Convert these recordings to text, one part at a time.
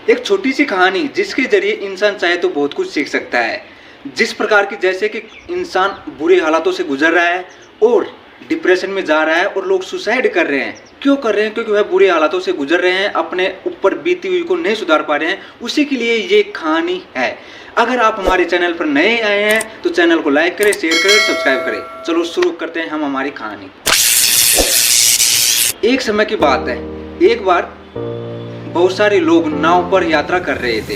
एक छोटी सी कहानी जिसके जरिए इंसान चाहे तो बहुत कुछ सीख सकता है। जिस प्रकार की, जैसे कि इंसान बुरे हालातों से गुजर रहा है और डिप्रेशन में जा रहा है और लोग सुसाइड कर रहे हैं। क्यों कर रहे हैं? क्योंकि वह बुरे हालातों से गुजर रहे हैं, अपने ऊपर बीती हुई को नहीं सुधार पा रहे हैं। उसी के लिए ये कहानी है। अगर आप हमारे चैनल पर नए आए हैं तो चैनल को लाइक करें, शेयर करें, सब्सक्राइब करें। चलो शुरू करते हैं हम हमारी कहानी। एक समय की बात है, एक बार बहुत सारे लोग नाव पर यात्रा कर रहे थे।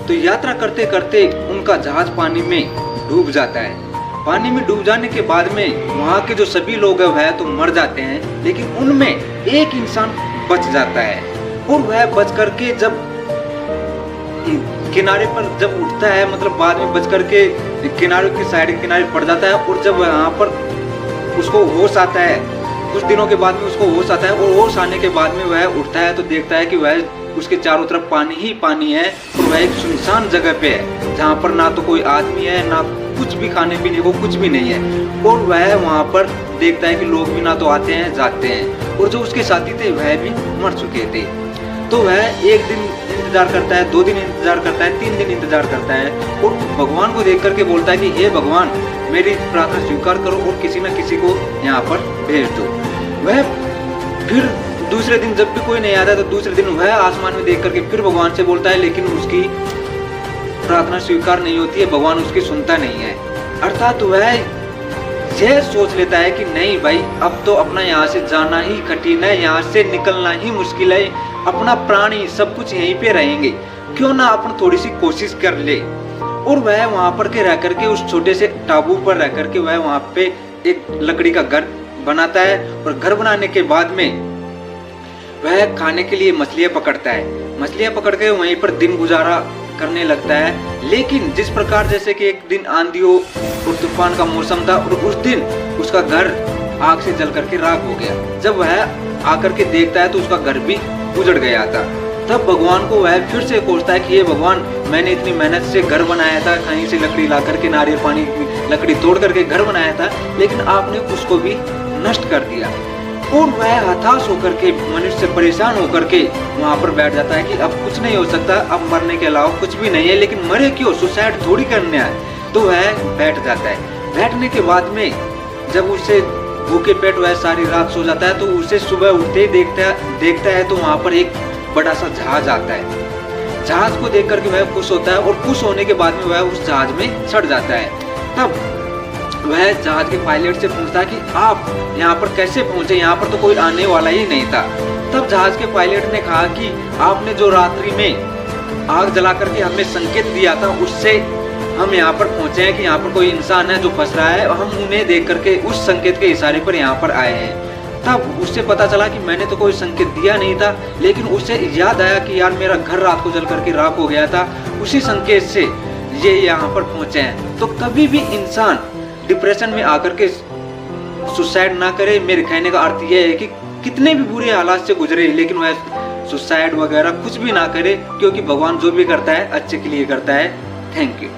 तो यात्रा करते करते उनका जहाज पानी में डूब जाता है। पानी में डूब जाने के बाद में वहाँ के जो सभी लोग हैं वह तो मर जाते हैं, लेकिन उनमें एक इंसान बच जाता है। और वह बच करके जब किनारे पर जब उठता है, मतलब बाद में बच करके किनारे के साइड के किनारे पड़ जाता है। और जब वहाँ पर उसको होश आता है, कुछ दिनों के बाद में उसको होश आता है, और होश आने के बाद में वह उठता है तो देखता है कि वह उसके चारों तरफ पानी ही पानी है। और वह एक सुनसान जगह पे है जहाँ पर ना तो कोई आदमी है, ना कुछ भी खाने पीने को कुछ भी नहीं है। और वह वहाँ पर देखता है कि लोग भी ना तो आते हैं जाते हैं, और जो उसके साथी थे वह भी मर चुके थे। तो वह एक दिन इंतजार करता है, 2 दिन इंतजार करता है, 3 दिन इंतजार करता है, और भगवान को देख करके बोलता है कि हे भगवान, मेरी प्रार्थना स्वीकार करो और किसी न किसी को यहाँ पर भेज दो। वह फिर दूसरे दिन जब भी कोई नहीं आता तो दूसरे दिन वह आसमान में देख करके फिर भगवान से बोलता है, लेकिन उसकी प्रार्थना स्वीकार नहीं होती है, भगवान उसकी सुनता नहीं है। अर्थात वह यह सोच लेता है कि नहीं भाई, अब तो अपना यहाँ से जाना ही कठिन है, यहाँ से निकलना ही मुश्किल है, अपना प्राणी सब कुछ यहीं पे रहेंगे, क्यों ना अपन थोड़ी सी कोशिश कर ले। और वह वहाँ पर के रह करके उस छोटे से टापू पर रह करके वह वहाँ पे एक लकड़ी का घर बनाता है। और घर बनाने के बाद में वह खाने के लिए मछलियाँ पकड़ता है। मछलियाँ पकड़ के वहीं पर दिन गुजारा करने लगता है। लेकिन जिस प्रकार जैसे कि एक दिन आंधियों और तूफान का मौसम था, और उस दिन उसका घर आग से जल करके राख हो गया। जब वह आकर के देखता है तो उसका घर भी उजड़ गया था। तब भगवान को वह फिर से कोसता है कि ये भगवान, मैंने इतनी मेहनत से घर बनाया था, कहीं से लकड़ी ला करके, नारियल पानी लकड़ी तोड़ करके घर बनाया था, लेकिन आपने उसको भी नष्ट कर दिया। और वह हताश होकर के, मनुष्य परेशान होकर के वहाँ पर बैठ जाता है कि अब कुछ नहीं हो सकता, अब मरने के अलावा कुछ भी नहीं है। लेकिन मरे क्यों, सुसाइड थोड़ी करने आए। तो वह बैठ जाता है। बैठने के बाद में जब उसे भूखे पेट वह सारी रात सो जाता है, तो उसे सुबह उठते ही देखता है तो वहाँ पर एक बड़ा सा जहाज आता है। जहाज को देख करके वह खुश होता है, और खुश होने के बाद में वह उस जहाज में चढ़ जाता है। तब वह जहाज के पायलट से पूछता है कि आप यहाँ पर कैसे पहुंचे, यहाँ पर तो कोई आने वाला ही नहीं था। तब जहाज के पायलट ने कहा कि आपने जो रात्रि में आग जला करके हमें संकेत दिया था, उससे हम यहाँ पर पहुंचे हैं कि यहाँ पर कोई इंसान है जो फंस रहा है, और हम उन्हें देख करके उस संकेत के इशारे पर यहाँ पर आए हैं। तब उससे पता चला कि मैंने तो कोई संकेत दिया नहीं था, लेकिन उसे याद आया कि यार मेरा घर रात को जल करके राख हो गया था, उसी संकेत से ये यहाँ पर पहुंचे हैं। तो कभी भी इंसान डिप्रेशन में आकर के सुसाइड ना करे। मेरे कहने का अर्थ यह है कि कितने भी बुरे हालात से गुजरे, लेकिन वह सुसाइड वगैरह कुछ भी ना करे, क्योंकि भगवान जो भी करता है अच्छे के लिए करता है। Thank you.